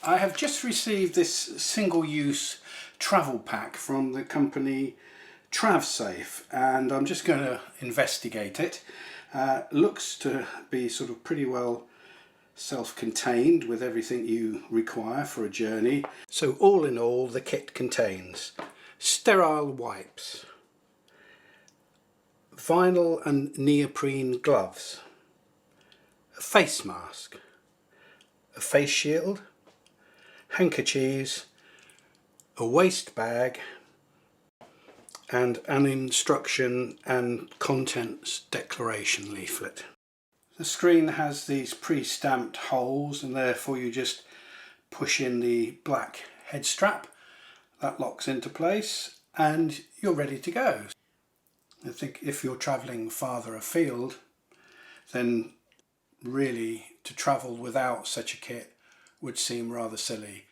I have just received this single-use travel pack from the company Trav Safe, and I'm just going to investigate it. Looks to be sort of pretty well self-contained with everything you require for a journey. So all in all, the kit contains sterile wipes, vinyl and neoprene gloves, a face mask, a face shield, handkerchiefs, a waste bag, and an instruction and contents declaration leaflet. The screen has these pre-stamped holes, and therefore you just push in the black head strap. That locks into place and you're ready to go. I think if you're travelling farther afield, then really to travel without such a kit would seem rather silly.